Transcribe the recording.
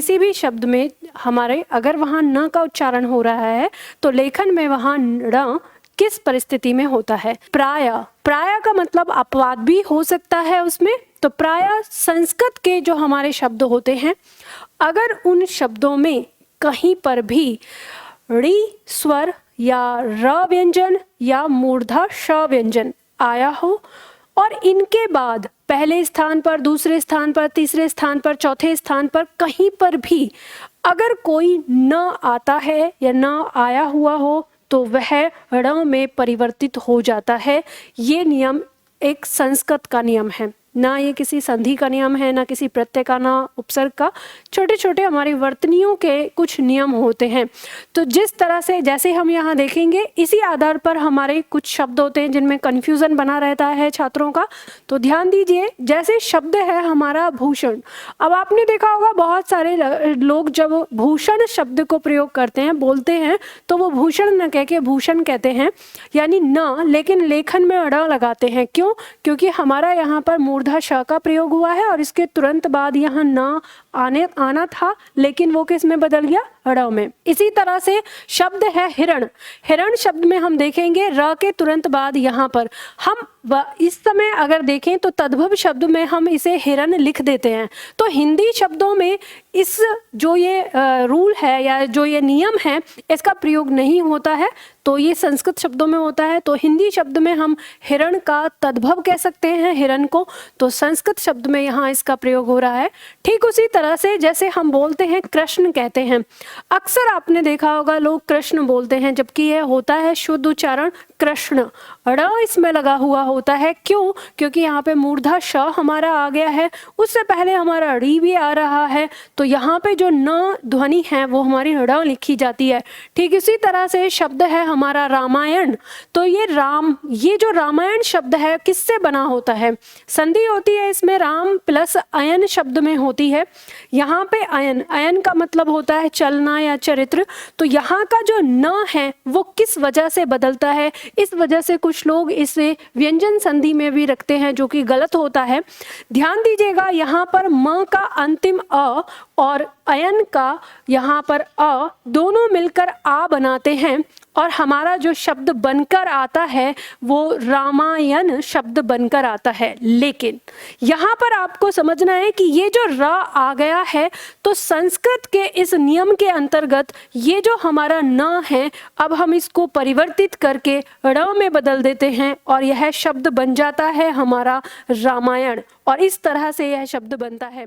किसी भी शब्द में हमारे अगर वहाँ न का उच्चारण हो रहा है तो लेखन में वहाँ ण किस परिस्थिति में होता है? प्राय। प्राय का मतलब अपवाद भी हो सकता है उसमें। तो प्राय संस्कृत के जो हमारे शब्द होते हैं, अगर उन शब्दों में कहीं पर भी ऋ स्वर या र व्यंजन या मूर्धा श व्यंजन आया हो और इनके बाद पहले स्थान पर, दूसरे स्थान पर, तीसरे स्थान पर, चौथे स्थान पर कहीं पर भी अगर कोई न आता है या न आया हुआ हो तो वह ण में परिवर्तित हो जाता है। ये नियम एक संस्कृत का नियम है, ना ये किसी संधि का नियम है, ना किसी प्रत्यय का, ना उपसर्ग का। छोटे छोटे हमारी वर्तनियों के कुछ नियम होते हैं। तो जिस तरह से, जैसे हम यहाँ देखेंगे, इसी आधार पर हमारे कुछ शब्द होते हैं जिनमें कन्फ्यूज़न बना रहता है छात्रों का। तो ध्यान दीजिए, जैसे शब्द है हमारा भूषण। अब आपने देखा होगा बहुत सारे लोग जब भूषण शब्द को प्रयोग करते हैं, बोलते हैं, तो वो भूषण न कह के भूषण कहते हैं, यानी न, लेकिन लेखन में ण लगाते हैं। क्यों? क्योंकि हमारा यहाँ पर मूर्धा श का प्रयोग हुआ है और इसके तुरंत बाद यहाँ न आना था, लेकिन वो किस में बदल गया? ण में। इसी तरह से शब्द है हिरण। हिरण शब्द में हम देखेंगे र के तुरंत बाद यहाँ पर हम इस समय अगर देखें तो तद्भव शब्द में हम इसे हिरण लिख देते हैं। तो हिंदी शब्दों में इस जो ये रूल है या जो ये नियम है, इसका प्रयोग नहीं होता है, तो ये संस्कृत शब्दों में होता है। तो हिंदी शब्द में हम हिरण का तद्भव कह सकते हैं, हिरण को, तो संस्कृत शब्द में यहाँ इसका प्रयोग हो रहा है। ठीक उसी तरह से जैसे हम बोलते हैं कृष्ण कहते हैं, अक्सर आपने देखा होगा लोग कृष्ण बोलते हैं, जबकि यह होता है शुद्ध उच्चारण कृष्ण। ड़ इसमें लगा हुआ होता है। क्यों? क्योंकि यहाँ पे मूर्धा श हमारा आ गया है, उससे पहले हमारा री भी आ रहा है, तो यहाँ पे जो न ध्वनि है वो हमारी ड़ लिखी जाती है। ठीक इसी तरह से शब्द है हमारा रामायण। तो ये जो रामायण शब्द है किससे बना होता है? संधि होती है इसमें, राम प्लस अयन शब्द में होती है। यहाँ पे अयन, अयन का मतलब होता है चलना या चरित्र। तो यहाँ का जो न है वो किस वजह से बदलता है? इस वजह से कुछ लोग इसे व्यंजन संधि में भी रखते हैं, जो कि गलत होता है। ध्यान दीजिएगा, यहाँ पर म का अंतिम अ और अयन का यहाँ पर अ दोनों मिलकर आ बनाते हैं और हमारा जो शब्द बनकर आता है वो रामायण शब्द बनकर आता है। लेकिन यहाँ पर आपको समझना है कि ये जो र आ गया है, तो संस्कृत के इस नियम के अंतर्गत ये जो हमारा न है, अब हम इसको परिवर्तित करके ण में बदल देते हैं और यह शब्द बन जाता है हमारा रामायण, और इस तरह से यह शब्द बनता है।